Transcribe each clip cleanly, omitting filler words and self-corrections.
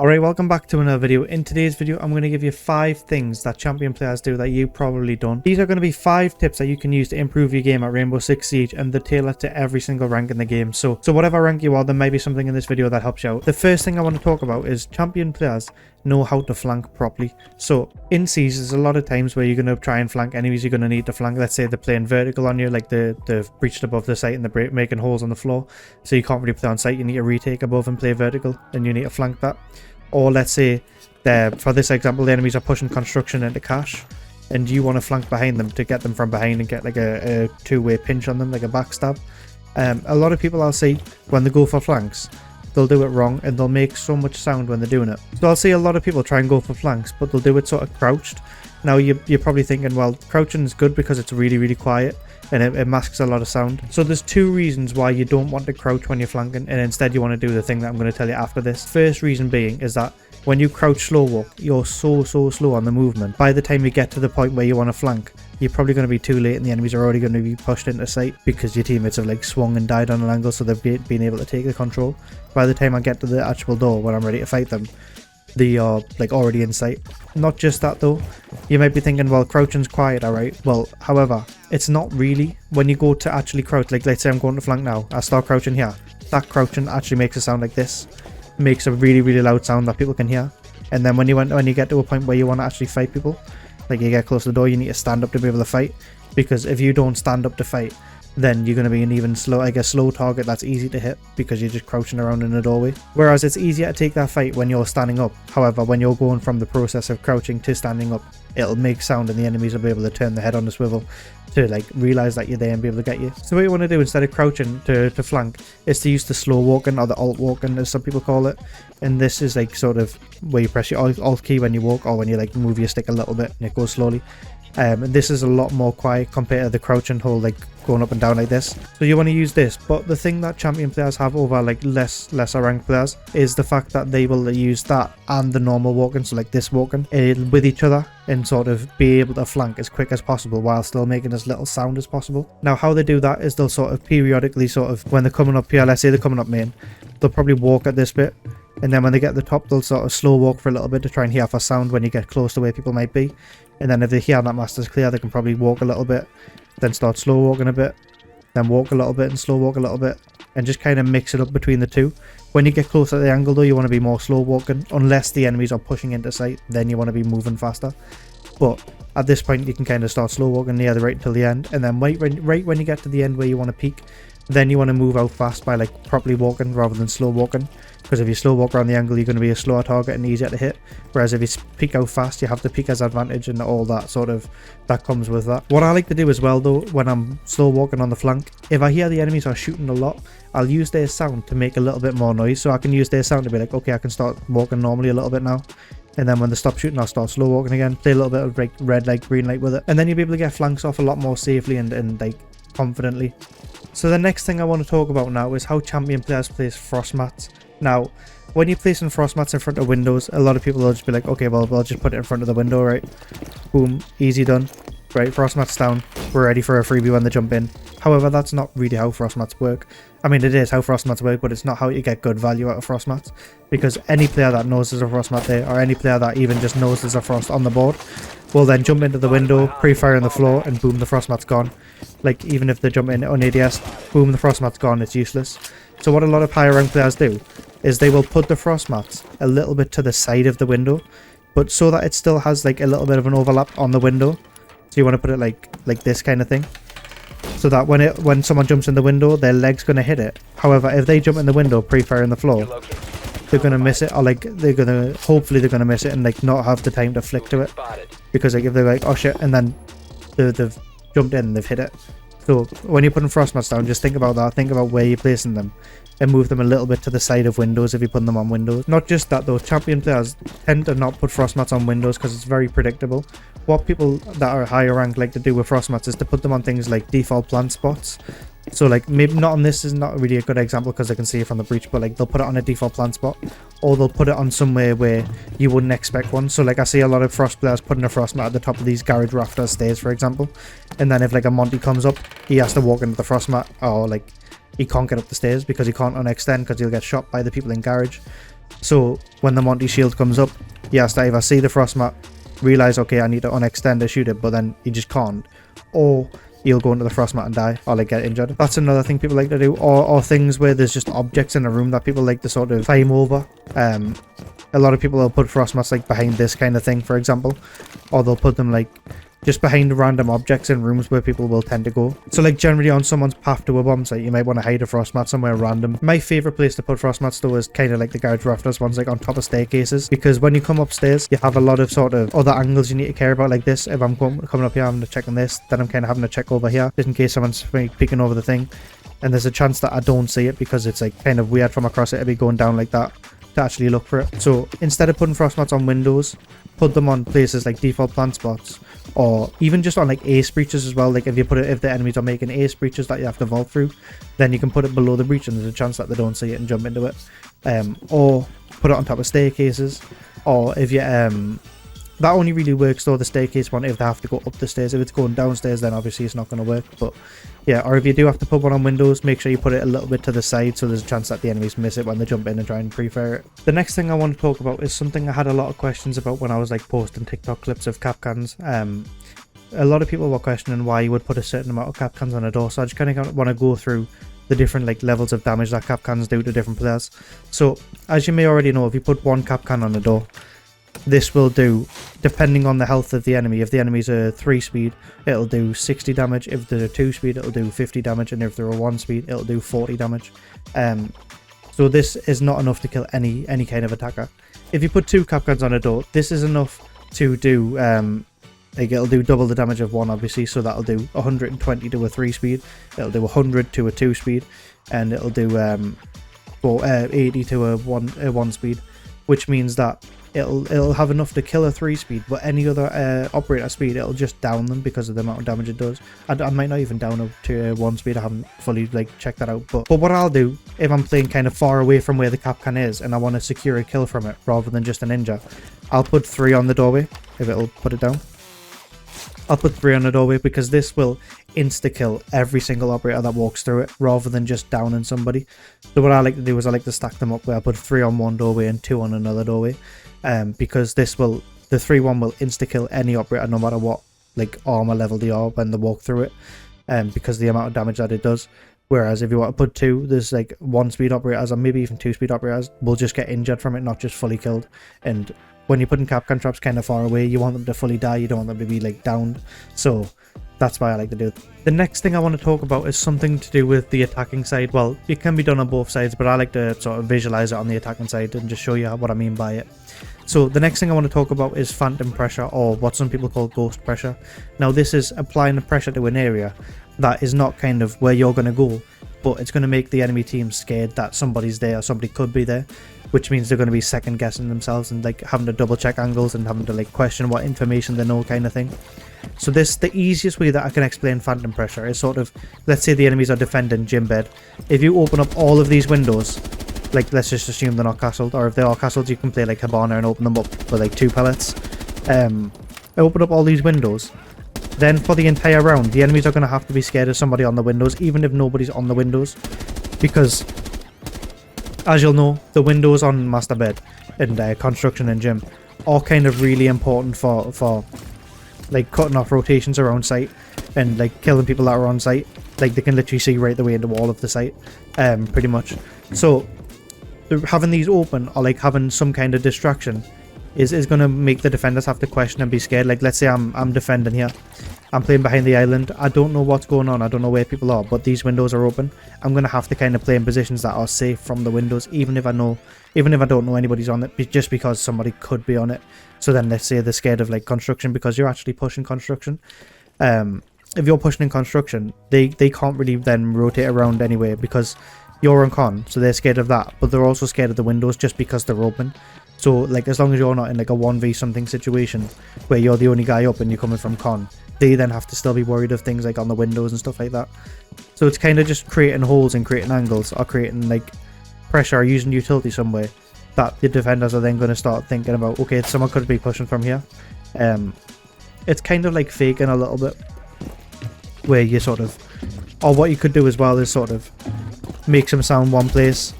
Alright, welcome back to another video. In today's video, I'm going to give you 5 things that champion players do that you probably don't. These are going to be 5 tips that you can use to improve your game at Rainbow Six Siege, and they're tailored to every single rank in the game. So whatever rank you are, there may be something in this video that helps you out. The first thing I want to talk about is champion players know how to flank properly. So in Siege, there's a lot of times where you're going to try and flank enemies you're going to need to flank. Let's say they're playing vertical on you, like they've breached above the site and they're making holes on the floor. So you can't really play on site, you need to retake above and play vertical, and you need to flank that. Or let's say, for this example, the enemies are pushing construction into cache, and you want to flank behind them to get them from behind and get like a two-way pinch on them, like a backstab. A lot of people I'll see, when they go for flanks, they'll do it wrong and they'll make so much sound when they're doing it. So I'll see a lot of people try and go for flanks, but they'll do it sort of crouched. Now you're probably thinking, well, crouching is good because it's really, really quiet and it masks a lot of sound. So there's 2 reasons why you don't want to crouch when you're flanking, and instead you want to do the thing that I'm going to tell you after this. First reason being is that when you crouch slow walk, you're so slow on the movement. By the time you get to the point where you want to flank, you're probably going to be too late and the enemies are already going to be pushed into sight because your teammates have like swung and died on an angle, so they've been able to take the control. By the time I get to the actual door when I'm ready to fight them, they are like already in sight. Not just that though, you might be thinking, well, crouching's quiet, alright. Well, however, it's not really. When you go to actually crouch, like let's say I'm going to flank now, I start crouching here, that crouching actually makes a sound like this, makes a really, really loud sound that people can hear. And then when you get to a point where you want to actually fight people, like you get close to the door, you need to stand up to be able to fight, because if you don't stand up to fight, then you're going to be an even slow target that's easy to hit because you're just crouching around in a doorway. Whereas it's easier to take that fight when you're standing up. However, when you're going from the process of crouching to standing up, it'll make sound and the enemies will be able to turn their head on the swivel to like realize that you're there and be able to get you. So what you want to do instead of crouching to flank is to use the slow walking, or the alt walking as some people call it. And this is like sort of where you press your alt key when you walk, or when you like move your stick a little bit and it goes slowly. And this is a lot more quiet compared to the crouch and hold, like going up and down like this. So you want to use this, but the thing that champion players have over like lesser ranked players is the fact that they will use that and the normal walking, so like this walking, with each other, and sort of be able to flank as quick as possible while still making as little sound as possible. Now how they do that is they'll sort of periodically, sort of when they're coming up here, let's say they're coming up main, they'll probably walk at this bit, and then when they get to the top they'll sort of slow walk for a little bit to try and hear for sound when you get close to where people might be. And then if they hear that master's clear, they can probably walk a little bit, then start slow walking a bit, then walk a little bit and slow walk a little bit, and just kind of mix it up between the two. When you get closer to the angle though, you want to be more slow walking, unless the enemies are pushing into sight, then you want to be moving faster. But at this point you can kind of start slow walking near the right till the end, and then right when you get to the end where you want to peak, then you want to move out fast by like properly walking rather than slow walking. Because if you slow walk around the angle, you're going to be a slower target and easier to hit. Whereas if you peek out fast, you have the peeker's advantage and all that sort of, that comes with that. What I like to do as well though, when I'm slow walking on the flank, if I hear the enemies are shooting a lot, I'll use their sound to make a little bit more noise. So I can use their sound to be like, okay, I can start walking normally a little bit now. And then when they stop shooting, I'll start slow walking again, play a little bit of like red light, green light with it. And then you'll be able to get flanks off a lot more safely and like confidently. So the next thing I want to talk about now is how champion players place frost mats. Now, when you're placing frost mats in front of windows, a lot of people will just be like, okay, well, I'll just put it in front of the window, right? Boom, easy done. Right, frost mats down, we're ready for a freebie when they jump in. However, that's not really how frost mats work. I mean, it is how frost mats work, but it's not how you get good value out of frost mats. Because any player that knows there's a frost mat there, or any player that even just knows there's a frost on the board, will then jump into the window, pre-fire on the floor, and boom, the frost mat's gone. Like, even if they jump in on ADS, boom, the frost mat's gone, it's useless. So what a lot of higher ranked players do is they will put the frost mats a little bit to the side of the window, but so that it still has like a little bit of an overlap on the window. So you want to put it like this kind of thing, so that when someone jumps in the window, their leg's going to hit it. However, if they jump in the window pre-fire on the floor, they're going to miss it, or like hopefully they're going to miss it and like not have the time to flick to it, because like if they're like, oh shit, and then they've jumped in and they've hit it. So when you're putting frost mats down, just think about that, think about where you're placing them, and move them a little bit to the side of windows if you're putting them on windows. Not just that though, champion players tend to not put frost mats on windows because it's very predictable. What people that are higher ranked like to do with frost mats is to put them on things like default plant spots. So like, maybe not on this, is not really a good example because I can see it from the breach, but like they'll put it on a default plant spot, or they'll put it on somewhere where you wouldn't expect one. So like, I see a lot of frost players putting a frost mat at the top of these garage rafters stairs, for example, and then if like a Monty comes up, he has to walk into the frost mat, or like he can't get up the stairs because he can't unextend because he'll get shot by the people in garage. So when the Monty shield comes up, he has to either see the frost mat, realize, okay, I need to unextend to shoot it, but then he just can't, or he'll go into the frost mat and die, or like get injured. That's another thing people like to do, or things where there's just objects in a room that people like to sort of climb over. A lot of people will put frost mats like behind this kind of thing, for example, or they'll put them like just behind random objects in rooms where people will tend to go. So like generally on someone's path to a bomb site, you might want to hide a frost mat somewhere random. My favourite place to put frost mats though is kind of like the garage rafters ones, like on top of staircases, because when you come upstairs you have a lot of sort of other angles you need to care about, like this. If I'm coming up here having to check on this, then I'm kind of having to check over here just in case someone's peeking over the thing, and there's a chance that I don't see it because it's like kind of weird from across it to be going down like that to actually look for it. So instead of putting frost mats on windows, put them on places like default plant spots, or even just on like ace breaches as well. Like if the enemies are making ace breaches that you have to vault through, then you can put it below the breach and there's a chance that they don't see it and jump into it. Or put it on top of staircases, or if you that only really works though, the staircase one, if they have to go up the stairs. If it's going downstairs, then obviously it's not going to work. But yeah, or if you do have to put one on windows, make sure you put it a little bit to the side so there's a chance that the enemies miss it when they jump in and try and pre-fire it. The next thing I want to talk about is something I had a lot of questions about when I was like posting TikTok clips of kapkans. A lot of people were questioning why you would put a certain amount of kapkans on a door, so I just kind of want to go through the different like levels of damage that kapkans do to different players. So as you may already know, if you put one kapkan on a door, this will do, depending on the health of the enemy, if the enemy's a 3 speed, it'll do 60 damage, if they're a 2 speed, it'll do 50 damage, and if they're a 1 speed, it'll do 40 damage. So this is not enough to kill any kind of attacker. If you put 2 kapkans on a door, this is enough to do, like it'll do double the damage of one, obviously, so that'll do 120 to a 3 speed, it'll do 100 to a 2 speed, and it'll do 80 to a 1 speed, which means that it'll have enough to kill a 3 speed, but any other operator speed, it'll just down them because of the amount of damage it does. I might not even down up to a 1 speed, I haven't fully like checked that out, but what I'll do if I'm playing kind of far away from where the kapkan is and I want to secure a kill from it rather than just an ninja, I'll put 3 on the doorway, if it'll put it down. I'll put 3 on the doorway because this will insta-kill every single operator that walks through it rather than just downing somebody. So what I like to do is I like to stack them up where I put 3 on one doorway and 2 on another doorway, because the 3-1 will insta-kill any operator no matter what like armor level they are when they walk through it, because of the amount of damage that it does. Whereas if you want to put 2, there's like 1 speed operators or maybe even 2 speed operators will just get injured from it, not just fully killed. And when you're putting kapkan traps kind of far away, you want them to fully die, you don't want them to be like downed. So that's why I like to do it. The next thing I want to talk about is something to do with the attacking side. Well, it can be done on both sides, but I like to sort of visualize it on the attacking side and just show you what I mean by it. So the next thing I want to talk about is phantom pressure, or what some people call ghost pressure. Now this is applying the pressure to an area that is not kind of where you're going to go, but it's going to make the enemy team scared that somebody's there or somebody could be there, which means they're going to be second guessing themselves and like having to double check angles and having to like question what information they know kind of thing. So the easiest way that I can explain phantom pressure is sort of, let's say the enemies are defending gym bed. If you open up all of these windows, like let's just assume they're not castled, or if they are castled you can play like Habana and open them up with like 2 pellets. Open up all these windows, then for the entire round the enemies are going to have to be scared of somebody on the windows, even if nobody's on the windows, because as you'll know, the windows on master bed and construction and gym are kind of really important for like cutting off rotations around site and like killing people that are on site. Like they can literally see right the way into all of the site, pretty much. So having these open or like having some kind of distraction is going to make the defenders have to question and be scared. Like let's say I'm defending here, I'm playing behind the island, I don't know what's going on, I don't know where people are, but these windows are open. I'm going to have to kind of play in positions that are safe from the windows, even if I don't know anybody's on it, just because somebody could be on it. So then let's say they're scared of like construction because you're actually pushing construction. If you're pushing in construction, they can't really then rotate around anyway because you're on con, so they're scared of that, but they're also scared of the windows just because they're open. So like as long as you're not in like a 1v something situation where you're the only guy up and you're coming from con, they then have to still be worried of things like on the windows and stuff like that. So it's kind of just creating holes and creating angles or creating like pressure or using utility somewhere that the defenders are then going to start thinking about, okay, someone could be pushing from here. It's kind of like faking a little bit, where you sort of, or what you could do as well is sort of make some sound one place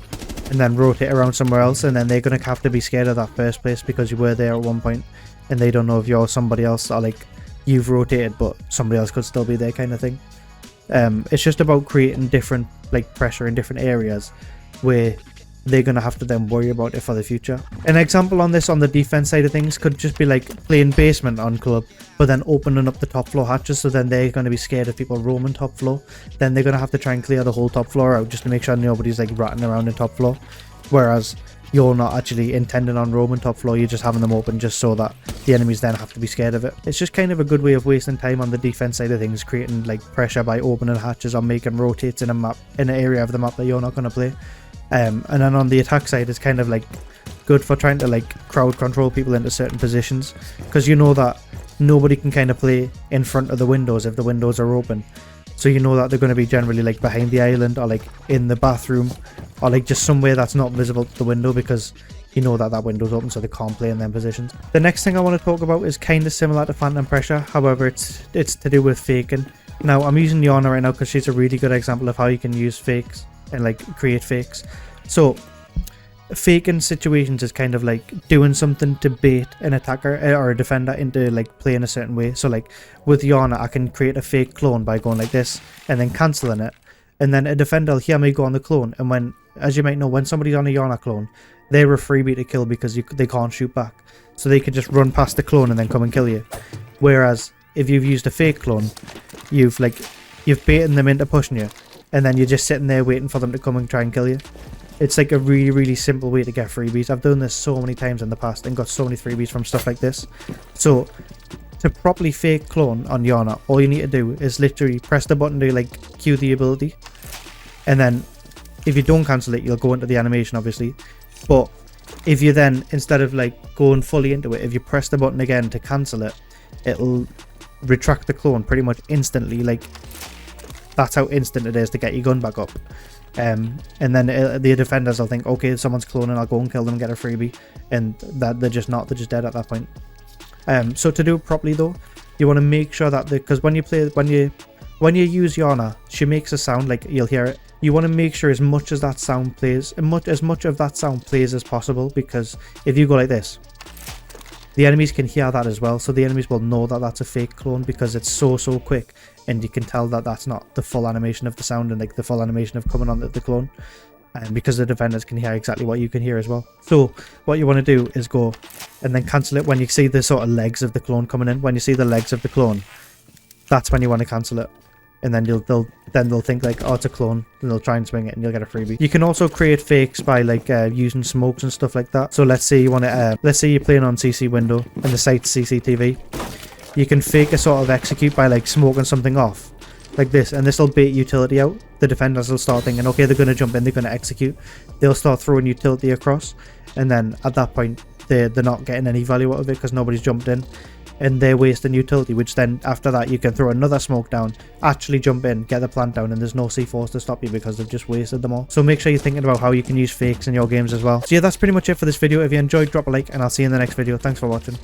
and then rotate around somewhere else, and then they're going to have to be scared of that first place because you were there at one point and they don't know if you're somebody else, or like you've rotated but somebody else could still be there kind of thing. It's just about creating different like pressure in different areas where they're going to have to then worry about it for the future. An example on this on the defense side of things could just be like playing basement on club, but then opening up the top floor hatches, so then they're going to be scared of people roaming top floor. Then they're going to have to try and clear the whole top floor out just to make sure nobody's like ratting around in top floor, whereas you're not actually intending on roaming top floor, you're just having them open just so that the enemies then have to be scared of it. It's just kind of a good way of wasting time on the defense side of things, creating like pressure by opening hatches or making rotates in a map, in an area of the map that you're not going to play. And then on the attack side, it's kind of like good for trying to like crowd control people into certain positions, because you know that nobody can kind of play in front of the windows if the windows are open. So you know that they're going to be generally like behind the island, or like in the bathroom, or like just somewhere that's not visible to the window, because you know that that window's open so they can't play in them positions. The next thing I want to talk about is kind of similar to Phantom Pressure, however it's to do with faking. Now I'm using Yana right now because she's a really good example of how you can use fakes and like create fakes. So faking situations is kind of like doing something to bait an attacker or a defender into like playing a certain way. So like with Yana, I can create a fake clone by going like this and then cancelling it, and then a defender will hear me go on the clone, and when, as you might know, when somebody's on a Yana clone, they're a freebie to kill because they can't shoot back, so they can just run past the clone and then come and kill you. Whereas if you've used a fake clone, you've baited them into pushing you, and then you're just sitting there waiting for them to come and try and kill you. It's like a really, really simple way to get freebies. I've done this so many times in the past and got so many freebies from stuff like this. So to properly fake clone on Yana, all you need to do is literally press the button to like cue the ability, and then if you don't cancel it, you'll go into the animation obviously. But if you then, instead of like going fully into it, if you press the button again to cancel it, it'll retract the clone pretty much instantly. Like, that's how instant it is to get your gun back up. And then the defenders will think, okay, someone's cloning, I'll go and kill them and get a freebie, and that they're just dead at that point. So to do it properly though, you want to make sure that because when you use Yana, she makes a sound, like you'll hear it. You want to make sure as much of that sound plays as possible, because if you go like this, the enemies can hear that as well, so the enemies will know that that's a fake clone because it's so quick, and you can tell that that's not the full animation of the sound and like the full animation of coming on the clone, and because the defenders can hear exactly what you can hear as well. So what you want to do is go and then cancel it when you see the sort of legs of the clone coming in. When you see the legs of the clone, that's when you want to cancel it, and then they'll think like, oh, it's a clone, and they'll try and swing it and you'll get a freebie. You can also create fakes by like using smokes and stuff like that. So let's say you want to let's say you're playing on CC window and the site's CCTV. You can fake a sort of execute by like smoking something off like this, and this will bait utility out. The defenders will start thinking, okay, they're going to jump in, they're going to execute. They'll start throwing utility across, and then at that point they're not getting any value out of it because nobody's jumped in, and they're wasting utility, which then after that you can throw another smoke down, actually jump in, get the plant down, and there's no C4s to stop you because they've just wasted them all. So make sure you're thinking about how you can use fakes in your games as well. So yeah, that's pretty much it for this video. If you enjoyed, drop a like, and I'll see you in the next video. Thanks for watching.